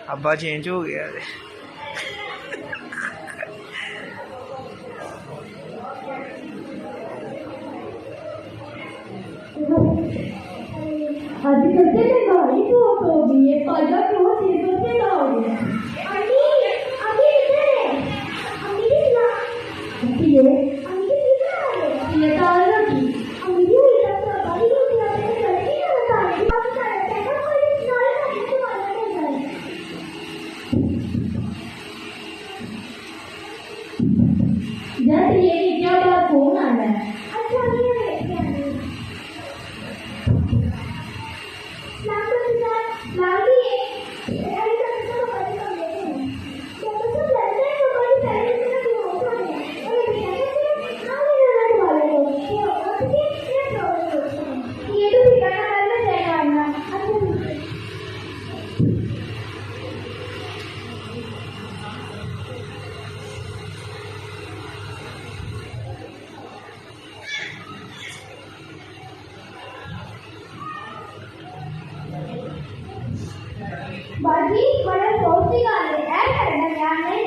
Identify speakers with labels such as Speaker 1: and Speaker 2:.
Speaker 1: अब्बा चेंज हो गया है।
Speaker 2: आजकल से महंगाई बहुत हो गई है। ताजा क्यों चीजों से लाओगे? आंटी आंटी किधर है? आंटी किधर? आंटी ये आंटी किधर? ये दाल रोटी। आंटी ये इधर दाल रोटी आते हैं जल्दी ना बताएं। आप सारे पैसा कोई नाले में से मारना नहीं है। जब ये क्या बात फोन आ रहा है? अच्छा ये बाजी बड़ा पौष्टिक आहार है करना क्या नहीं